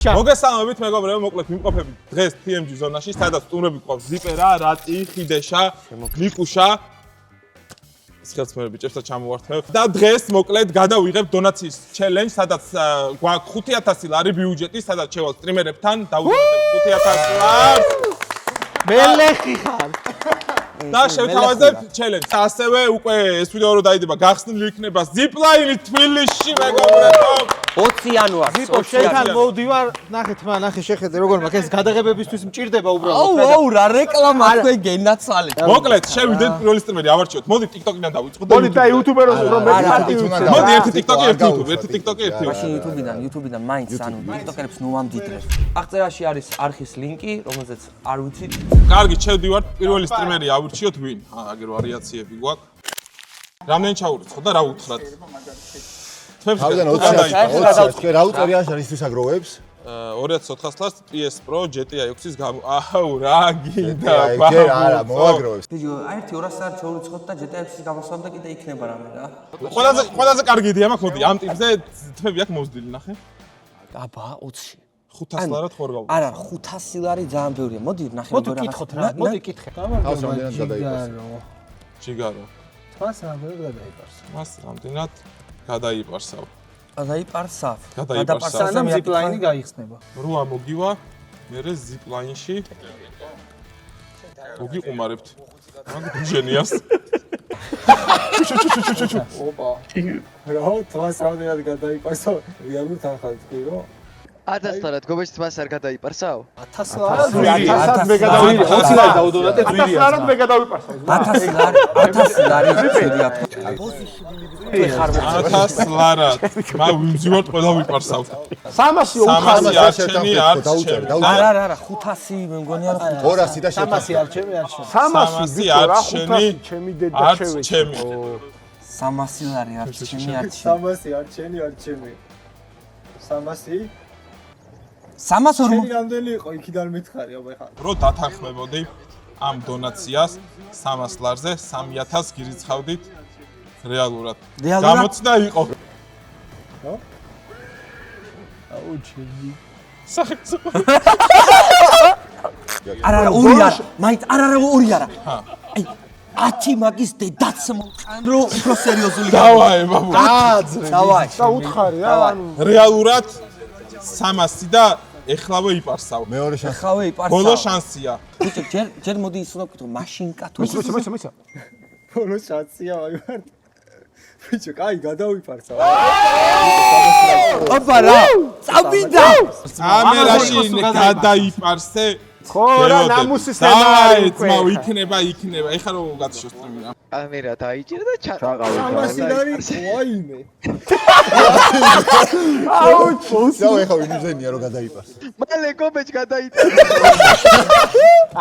მოგესალმებით მეგობრებო, მოკლედ მიმყოფებით დღეს TMG ზონაში, სადაც სტუმრები გვყავს ზიპერა, რატი, ხიდეშა, ნიკუშა. ხელმძღვანელი ბიჭებსაც ჩამოვართმევ. და დღეს მოკლედ გადავიღებ დონაციის ჩელენჯს, სადაც გვაქვს 5000 ლარი ბიუჯეტი, სადაც შევალ სტრიმერებთან დავუძლებთ 5000 ლარს. მელეხი ხარ. და შევთავაზებთ ჩელენჯს. ასევე უკვე ეს ვიდეო რო დაიდება, გახსნილი იქნება ზიპლაინი თბილისში მეგობრებო. 20 იანვარს. ზიპო შენთან მოვდივარ, ნახე თმა, ნახე შეხედე როგორ მაქვს ეს გადაღებებისთვის მჭირდება უბრალოდ. აუ, რა რეკლამა თქვენ გენაცვალეთ. მოკლედ შევიდეთ პირველი სტრიმერი ავარჩიოთ. მოდი TikTok-დან დავიწყოთ. მოდი და YouTuber-ოს რომ მოდი ერთი TikTok-ი, ერთი YouTube, ერთი TikTok-ი, ერთი YouTube. მაშინ YouTube-დან მაინც ანუ TikTok-ებს ნუ ამდიდრებს. აღწერაში არის არხის ლინკი, რომელზეც არ ვიცით. კარგი, შევდივართ პირველი სტრიმერი ავირჩიოთ ვინ? აგერ ვარიაციები გვაქვს. რამდენი ჩაურიცხოთ და რა უთხრათ? თავიდან 20 თქვენ რა უწევი არისთვის აგროვებს? 2400 ლარს PS Pro GTI 6-ის გამო. აუ, რა გინდა? არა, მოაგროვებს. ბიჭო, ერთი 200 ლარი ჩაურიცხოთ და GTI 6-ის გამოსვლა და კიდე იქნება რამე რა. ყველაზე კარგი იდეა მაქვს, მოდი, ამ ტიპზე თვები აქ მოვსდილი, ნახე. აბა, 20. 500 ლარად ხوار გავუწევ. არა, 500 ლარი ძალიან ბევრია. მოდი ნახე მოდი კითხოთ რა, მოდი კითხე. თავს რამდენად გადაიყარს? ჯიგარო. თვას რამდენად გადაიყარს? მას რამდენად გადაიპარსავ. გადაიპარსავ. სანამ ზიპლაინი გაიხსნება. როა მოგივა, მერე ზიპლაინში მოგიყუმარებთ. მაგ ჟენიას. ოპა. რა თვას რამდენად გადაიყარსო? რეალურად ახალ თქვირო? 1000 ლარად გობეჭ თვას არ გადაიპარსავ? 1000 ლარად მე გადავიყარს. 20 ლარი დაუდოდათ ძვირია. 1000 ლარად მე გადავიყარსავ. 1000 ლარი ძვირია. 1000 ლარად. მაგ ვიმძივართ ყველა ვიპარსავ. 300 300 არჩენი არა, 500 მე მგონი არა 200 და 300 არჩევი არ შევ. 300 არჩენი ჩემი დედა შევეჭ. 300 ლარი არჩენი 300 არჩენი არ ჩემი. 300 300 რამდენი იყო იქიდან მითხარი აბა ხა. რო დათანხმებოდი ამ დონაციას 300 ლარზე 3000 გირიცხავდით რეალურად. გამოცდა იყო. აუ ჩემი. არა, ორი არა. მაინც არა, ორი არა. აი 10 მაგის დედაც მომყან რო უფრო სერიოზული. დავაი ბაბუ. დავაი. და უთხარი რა ანუ რეალურად 300 და ეხლავე იპარსავ. მეორე შანსი. ხავე იპარსა. ბოლო შანსია. ბიჭო, ჯერ მოდი ის უნდა ვკითხო, მაშინკა თუ მოიცა. ბოლო შანსია ვაივარ. ბიჭო, კაი გადავიფარსა. ოპა რა, წავიდა. კამერაში გადაიპარსე. ხო რა ნამუსის სცენარი უკვე. იქნება. ეხლა რომ გაწიშო სტრიმი რა. კამერა დაიჭირა და ჩაყავდა. 300 ლარი ვაიმე. აუ, ჩო ეხა ვინიზენია რომ გადაიპარს. მალე გობეჭ გადაიტანა.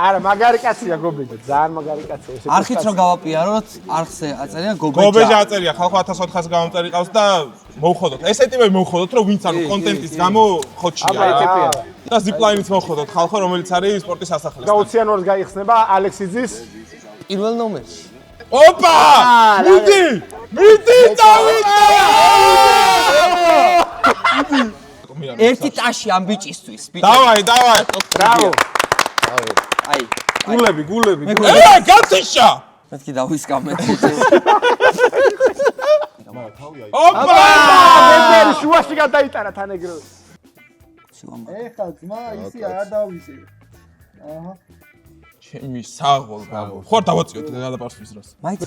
არა, მაგარი კაცია გობეჯა, ძალიან მაგარი კაცია ესე. არხით რომ გავაპიაროთ, არხზე აწერია გობეჯა. გობეჯა აწერია, ხალხო 1400 გამომწერი ყავს და მოვხოდოთ. ესეთივე მოვხოდოთ, რომ ვინც არის კონტენტის გამო ხოჩია. აბა ეტეპია. და ზიპლაინიც მოვხოდოთ, ხალხო, რომელიც არის სპორტის სასახლე. და 20 იანვარს გაიხსნება ალექსიძის პირველ ნომერში. ოპა! მიდი დავიდა! ერთი ტაში ამ ბიჭისთვის, ბიჭო. დავაი. ბრავო. აი, გულები. გაწიშა! მეთქი დავისკამე. ოპა! მე შუაში გადაიტარა თან ეგრევე. ეხლა ძმა ისი არ დავისი. აჰა. ჩემი საღოლ ბაბუ. ხوار დავაწიოთ გადაპარსვის დროს. მაიც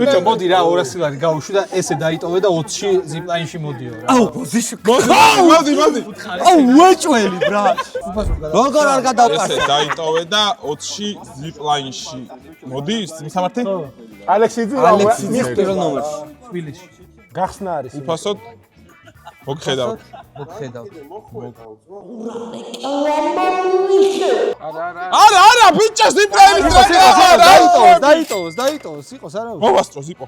ბიჭო, მოდი რა 200 ლარი გავუშვი და ესე დაიტოვე და 20-ში ზიპლაინში მოდიო რა. აუ, ბოზიში. მოდი. აუ, უეჭველი, ბრა. როგორ არ ესე გადავყარს? დაიტოვე და 20-ში ზიპლაინში. მოდი, მისამართი? ალექსიძის პირველ ნომერში. თბილისში. გახსნა არის. უფასოდ მოგხედავთ. არა, ბიჭო, ზიპლაინის დაიტოვოს, იყოს არა. მოვასწროს იყო.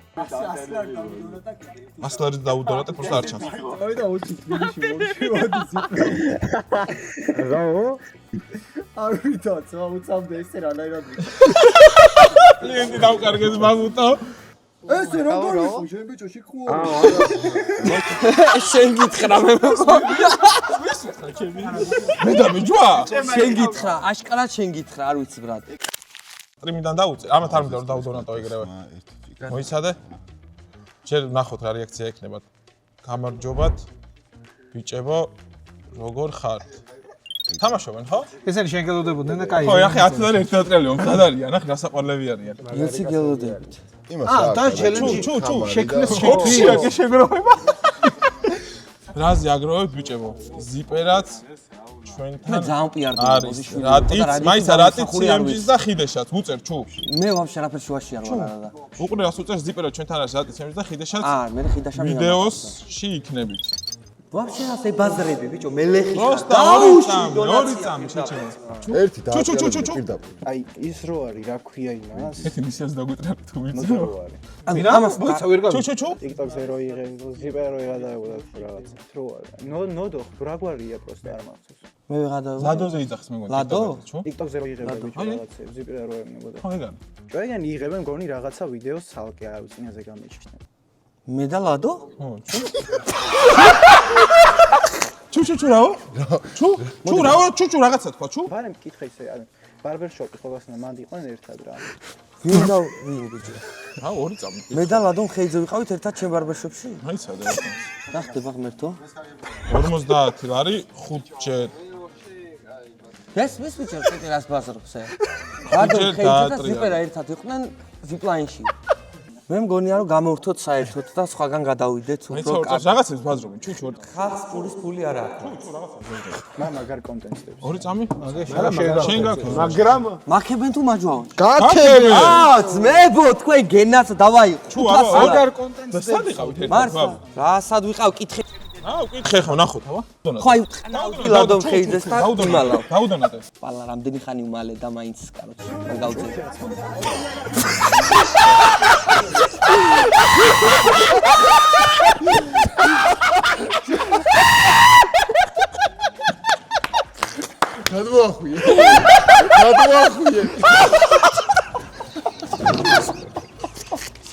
100 ლარი დაუდარა და პროსტა არ ჩანს. და 20 თბილისში მოდი ზიპლაინი. რაო? არ ვიცოდი, უცამდე ესე რანაირად. კლიენტი დავკარგეს მაგუტო. ესე როგორ იყო შენ ბიჭო შეხუა შენ გითხრა მე მე და მიჯვა შენ გითხრა აშკარად შენ გითხრა არ ვიცი ბრატ სტრიმიდან დაუწე ამათ არ მინდა რომ დავდონატო ეგრევე მოიცადე ჯერ ნახოთ რა რეაქცია ექნება გამარჯობათ ბიჭებო როგორ ხართ თამაშობენ ხო ესენი შენ გელოდებოდნენ და კაი ხო ახი 10-დან 1 დატრიალია მომხდარ არიან ახი გასაყვალები არიან ვიცი გელოდებით იმას და ჩელენჯი შექმნეს შექმნეს შეგროვება რაზე აგროვებთ ბიჭებო ზიპერაც მე ჩვენთან ძალიან პიარდი არის რატიც მაინც რატიც CMG-ს და ხიდეშაც უწერ ჩუ მე ვაფშე არაფერს შუაში არ ვარ არა და უყურე რას უწერ ზიპერად ჩვენთან არის რატიც CMG-ს და ხიდეშაც მე ხიდაშა ვიდეოსში იქნებით ვაფშე ასე ბაზრები ბიჭო მელეხი პროსტა ორი წამი შეჩემო ერთი და ჩუ. აი ის რო არის რა ქვია იმას ერთი მისიას დაგვიტრა თუ ვიცი რო არის მინა ამას მოიცა ვერ გავი ჩუ TikTok-ზე რო იღე ზიპერ რო იღადაებოდა რაღაცა რო არის ნოდო რა გვარია პროსტა არ მახსოვს მე ვიღადა ლადოზე იძახს მეგონა ლადო? ჩუ TikTok-ზე რო იღებდა ბიჭო რაღაცა ზიპერ რო ემნებოდა ხო ეგან ჩვენ ეგან იღებენ მგონი რაღაცა ვიდეოს ცალკე არ ვიცი ნაზე გამიჩნდა მე და ლადო ჩუ რაო ჩუ რაღაცა თქვა ჩუ ბარემ მკითხე ისე არის ბარბერშოპი ხოლმე მანდ იყვნენ ერთად რა ვინ ბიჭო რა ორი წამი მე და ლადო ხეიძე ვიყავით ერთად ჩემ ბარბერშოპში მაიცადე გახდება ღმერთო 50 ლარი 5 ჯერ ეს ბიჭო ცოტა რას ბაზრობს ლადო ხეიძე და ზიპერა ერთად იყვნენ ზიპლაინში მე მგონია რომ გამოვრთოთ საერთოდ და სხვაგან გადავიდეთ უფრო რაღაცებს ბაზრობენ ჩუ ხალხს პულის არ აქვს მაგარ კონტენტს დებს ორი წამი შენ გაქვს მაგრამ მაქებენ თუ მაჯვაო გაქები ძმებო თქვენ გენაც დავაი მაგარ კონტენტს და სად იყავით ერთად მარსა რა სად ვიყავ კითხე ვკითხე ხო ნახოთ აბა ხო აი ლადო ხეიძეს და იმალა დაუდონატე პალა რამდენი ხანი უმალე და მაინც კაროჩ არ გავწევ გადმოახვიე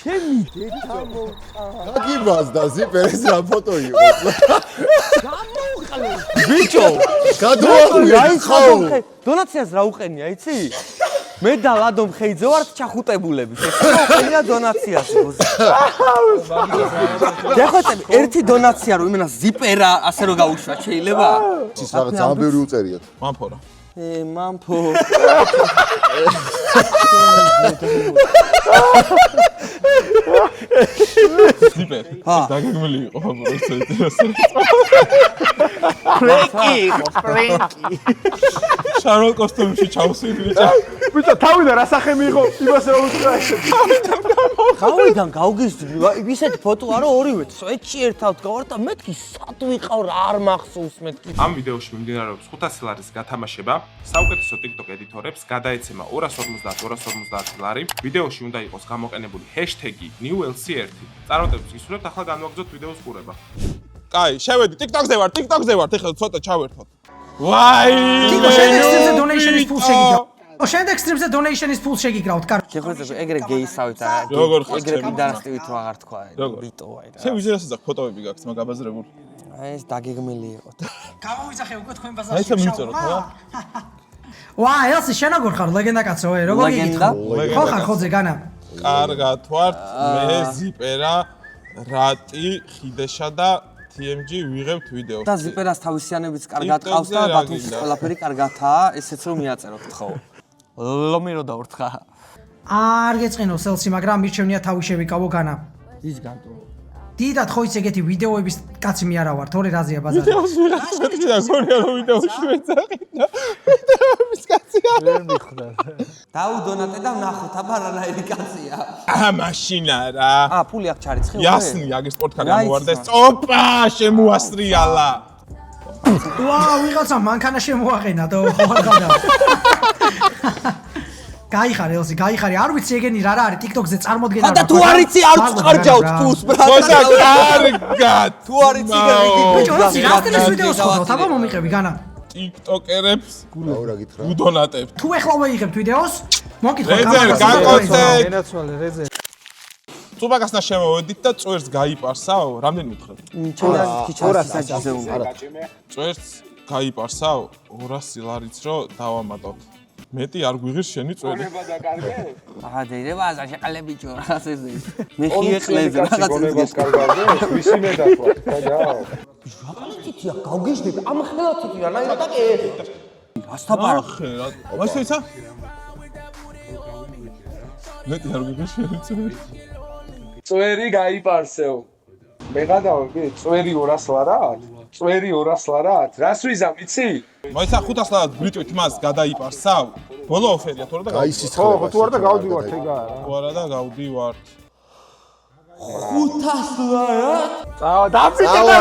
ჩემი დედა გაგიბას და ზიპერის რა ფოტო იყო გამოუყალე ბიჭო გადმოახვიე ხო დონაციას რა უყენია იცი მე და ლადო ხეიძე ვართ ჩახუტებულები შეგვიძლია დონაციას დახოწე ერთი დონაცია რომ იმენა ზიპერა ასე რომ გაუშვა შეიძლება ის რაღაც ძალიან ბევრი უწერიათ მამფორა მამფო ზიპერ ჰა. დაგეგმილი იყო ფაბულო ფრენკი შარლ კოსტუმში ჩავსვით ბიჭო თავიდან რა სახე მიიღო იმას რა უთხრა გავიდან გავგიზდი ისეთი ფოტოა რომ ორივე სვეტში ერთად გავარ და მეთქი სად ვიყავ რა არ მახსოვს მეთქი ამ ვიდეოში მიმდინარეობს 500 ლარის გათამაშება საუკეთესო TikTok ედიტორებს გადაეცემა 250 ლარი ვიდეოში უნდა იყოს გამოყენებული ჰეშტეგი newlc1 წარმატებებს გისურვებთ ახლა განვაგრძოთ ვიდეოს ყურება კაი შევედი TikTok-ზე ვარ ეხლა ცოტა ჩავერთოთ ვაი კიკო შენ დონეიშენის ფულს შეგიგრავ. შენ ექსტრიმზე დონეიშენის ფულს შეგიგრავთ, კარგი. შეხვედრები ეგრე გეისავით და როგორ ხარ, ეგრე მიდარასტივით რო აღარ თქვა როგორ? ბიტო აი და შენ ვიზერას ზახ ფოტოები გაქვს მაგაბაზრებული აი ეს დაგეგმილი იყო გამოვიძახე უკვე თქვენ აი ბაზარში. ეს მიწორო ხო ვა, ელსი შენ როგორ ხარ, ლეგენდა კაცო, როგორ ლეგენდა? გიგიხო? ხო ხარ ხოძე განა. კარგად ვართ მე ზიპერა რატი ხიდეშა და TMG ვიღებთ ვიდეოს და ზიპერას თავისიანებიც კარგად ყავს და TikTok-ზე რა ბათუმის გინდა? ყველაფერი კარგათაა ესეც რომ მიაწეროთ ხო ლომი რო დავრთხა არ გეწყინოს ელსი, მაგრამ მირჩევნია თავი შევიკავო განა. ის განტო დიდად ხო იცი ეგეთი ვიდეოების კაცი მე არა ვარ, თორე რაზეა ბაზარი. ვიდეოს ვიღებთ და გონია რომ ვიდეოში მეძახით და ვიდეოების კაცია ვერ მიხვდა დაუდონატე და ვნახოთ აბა რანაირი კაცია მაშინა რა ფული აქ ჩარიცხე იასნი აგერ სპორტკარი ამოვარდა სტოპა შემოასტრიალა ვა, ვიღაცა მანქანა შემოაყენა და ხო გადა. გაიხარე ელსი, გაიხარე. არ ვიცი ეგენი რა არის TikTok-ზე წარმოდგენა. და თუ არ იცი არ წყარჯავთ ფულს ბრატ ხოცა კარგად თუ არ იცი იგი ბიჭო, ელსი რა სტილის ვიდეოს ხედავთ? აბა მომიყევი განა. TikTok-ერებს აურა გითხრა უდონატებთ თუ ეხლა ვეიღებ ვიდეოს, მოკითხო რეძერ განკოცე ენაცვალე რეძე წუბაკასთან შემოვედით და წვერს გაიპარსაო, რამდენი უთხრეთ? წვერს გაიპარსაო 200 ლარიც რო დავამატოთ. მეტი არ გვიღირს შენი წვერი. აჰა, დეირება შეყალებიჭო, რაღაც ეს. მე ხიეყლეზე რაღაც ეს. ვისი მე დახვა? გააო. რაღაცითია, გავგეშდები, ამ ხელათითია, ნაირად აკე. რასთაბარ? ახე, რა. ვასეცა? მეტი არ გვიღირს შენი წვერი. წვერი გაიპარსეო. მე გადავები, წვერი 200 ლარად? წვერი 200 ლარად? რას ვიზამ, იცი? მოიცა 500 ლარად ბრიტვით მას გადაიპარსავ. ბოლო ოფერია თორე და გაისისხლება. ხო, თუ არ და გავდივართ ეგა რა. თუ არა და გავდივართ. 500 ლარად? დაფიქრე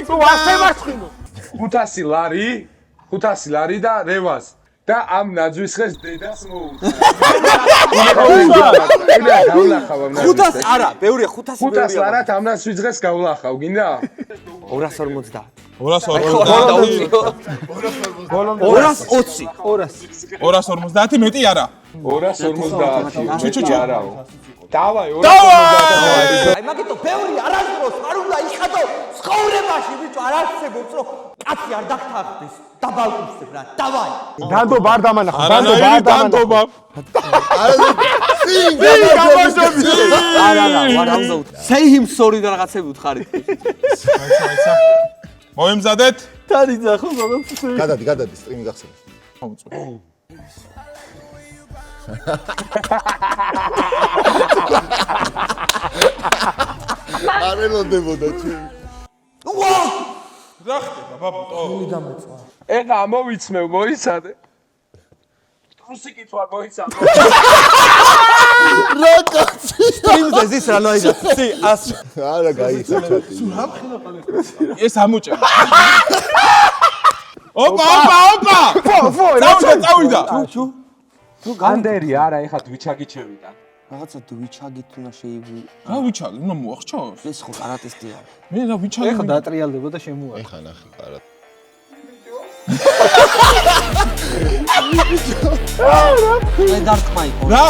თუ ასე მარცხინო. 500 ლარი? 500 ლარი და რევას. და ამ ნაძვის ხეს დედას მოუწია. უნდა გავლახავ ამ ნაძვის. 500 არა, ბევრია 500. 500 ლარად ამ ნაძვის დღეს გავლახავ, გინდა? 250. 250. 250 მეტი არა. 250. ჩუჩუ არაო. დავაი 250. აი მაგითო ბევრი არასდროს არ უნდა იხადო ცხოვრებაში ბიჭო არ არსებობს რომ კაცი არ დაგთახდეს დაბალკუსებ რა დავაი დანდობა არ დამანახა დანდობა არა ვარ ამბობ say him sorry და რაღაცები უთხარით მოემზადეთ თარი ძახო რაღაც გადადი სტრიმი გახსენე არ ელოდებოდა ჩემი ვა რა ხდება ბაბუტო ეხა ამოვიცმევ მოიცადე რუსი კითხვა მოიცადე რა კაცი სტრიმზე ზის რა ნაირად სი ას არა გაიცა ჩატი ეს ამოჭა ოპა წავიდა თუ განდერი არა ეხა დვიჩაგიჩევიდან რაღაცა დვიჩაგით უნდა შეიგვი რა ვიჩაგი უნდა მოახჩოს ეს ხო კარატისტია მე რა ვიჩაგი ეხა დატრიალდება და შემოვა ეხა ნახე კარატ მე დარტყმაი ხო რა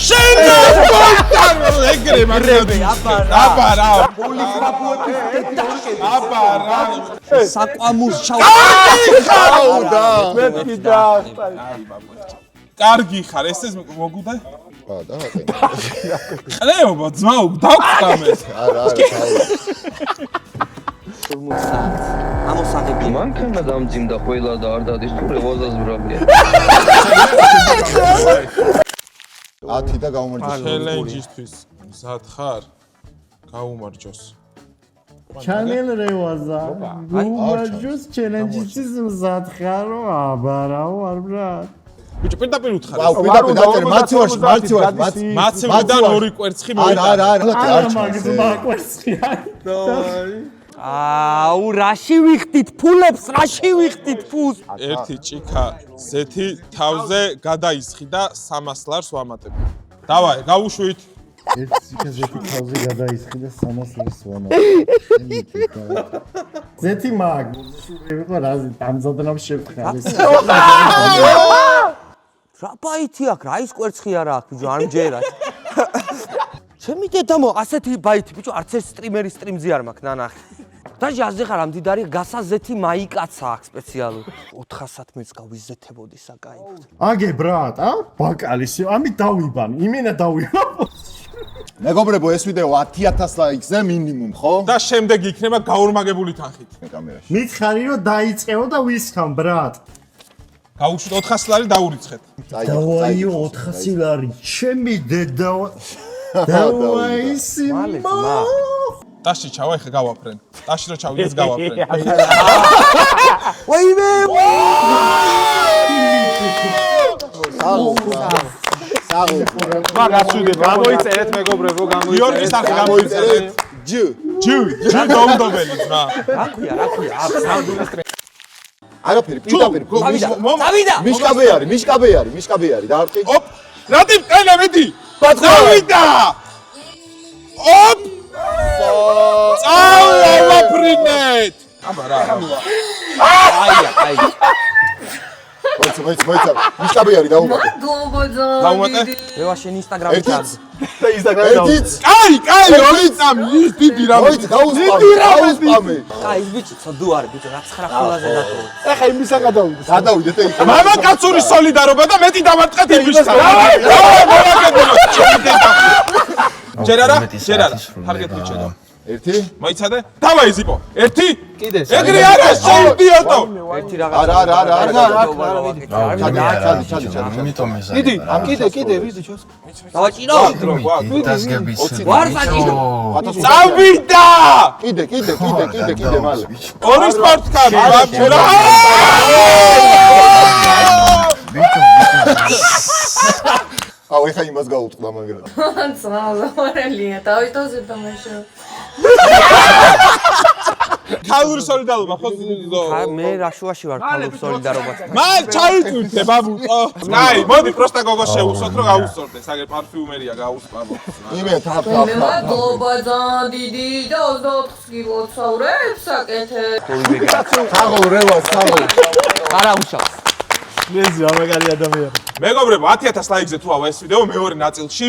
შენდა კონტარ ეგრე მაგრები აბა რა საკვამურს აუდა მეთქი და კარგი ხარ ეს მოგუდა დავაყენე ყრეობა ძმაო დაგწამე არა ამოსაღები მანქანა დამძიმდა ყველა და არ დადის თუ რევაზას ბრალია 10 და გაუმარჯოს ჩელენჯისთვის მზად ხარ გაუმარჯოს ჩანელ რევაზა გუმარჯოს ჩელენჯის მზად ხარო აბარაო არ ბრატ ბიჭო პირდაპირ უთხარ ვაუ პირდაპირ დავწერე მაცივიდან ორი კვერცხი მოვიდა არა მაგის მაკვერცხია აუ რაში ვიხდით ფულებს რაში ვიხდით ფულს ერთი ჭიქა ზეთი თავზე გადაისხი და 300 ლარს ვამატებ დავაი გავუშვით ერთი ზეთი თავზე გადაისხი და 300 ლარს ვამატებ ზეთი მაგ ვიყო რაზი დამზადნამ შევთხარ ეს რა ბაითი აქვს რა ის კვერცხი არა აქვს ბიჭო არ მჯერათ ჩემი დედამო ასეთი ბაითი ბიჭო არც ეს სტრიმერის სტრიმზე არ მაქვს ნანახი დაჟე აზე ხარ ამ დიდარი გასაზეთი მაიკაცა აქვს სპეციალურ 400 მეც გავიზეთებოდი საკაიფოდ აგე ბრატ ბაკალისი ამით დავიბან იმენა დავიბან მეგობრებო ეს ვიდეო 10000 ლაიქზე მინიმუმ ხო და შემდეგ იქნება გაორმაგებული თანხით კამერაში მითხარი რომ დაიწყეო და ვისხამ ბრატ გავუშვით 400 ლარი დაურიცხეთ დავაი 400 ლარი ჩემი დედა დავაი სიმმა ტაში ჩავა ეხა გავაფრენ ტაში რო ჩავიდეს გავაფრენ ვაიმე მაგას ვიდე გამოიწერეთ მეგობრებო გიორგის არხი გამოიწერეთ ჯი დაუნდობელი ძმა რა ქვია არაფერი პირდაპირ წავიდა მიშკაბე არის დაარტყი ოპ რატი ყელა მედი წავიდა ოპ წავაფრინეთ აბა რა აი მოიცა. მისკაბი არის დაუმატე. დაუმატე? რევა შენ ინსტაგრამი ერთიც ჩაძ. და ინსტაგრამი ერთიც. კაი, ორი წამი, ის დიდი რამე. მოიცა დაუსპამე. კაი, ის ბიჭი ცოდუ არის, ბიჭო, რა 9 ფულაზე დატოვე. ეხა იმისა გადავიდე. გადავიდეთ ეგ. მამაკაცური სოლიდარობა და მეტი დამარტყეთ იმისგან. ჯერ არა? თარგეთ მიჩენო. ერთი? მოიცადე? დავაი ზიპო. ერთი? კიდე. ეგრე არა შევდიოდო. ერთი რაღაც. კიდე ვიზი ჩოს. დავაჭირო. ვარ საჭირო. წავიდა! კიდე მალე. ორი სპორტკარი, ბაბულა. აუ ეხა იმას გაუწყდა მაგრამ. ქალური სოლიდარობა ხო? მე რაშუაში ვარ ქალურ სოლიდარობას. მან ჩაიწვირთე ბაბუტო. კაი, მოდი პროსტა გოგოს შევუსვათ რომ გაუსწორდეს, აგერ პარფიუმერია გაუსპამო. იმე თაფ. თაღო რევას თაღო. არა უშავს. მეზი ამაგარი ადამიანი. მეგობრებო, 10000 ლაიქზე თუ ავა ეს ვიდეო მეორე ნაწილში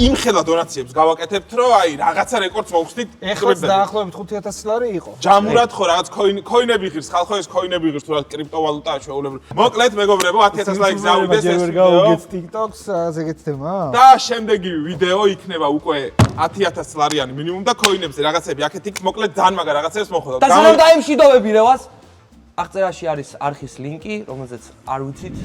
იმხელა დონაციებს გავაკეთებთ, რომ აი რაღაცა რეკორდს მოვხსნით. ეხლა დაახლოებით 5000 ლარი იყო. ჯამურად ხო რაღაც ქოინები ღირს, ხალხო ეს ქოინები ღირს თუ რაღაც კრიპტოვალუტაა ჩვეულებრივ. მოკლედ მეგობრებო, 10000 ლაიქზე ავიდეს ეს ვიდეო. გავუგეთ TikTok-ს, რაღაც ეგეთ თემა. და შემდეგი ვიდეო იქნება უკვე 10000 ლარიანი მინიმუმ და ქოინებზე რაღაცები აქეთ იქ მოკლედ ძალიან მაგარ რაღაცებს მოხდა. და სანამ დაიმშვიდობები რევას აღწერაში არის არხის ლინკი, რომელზეც არ ვიცით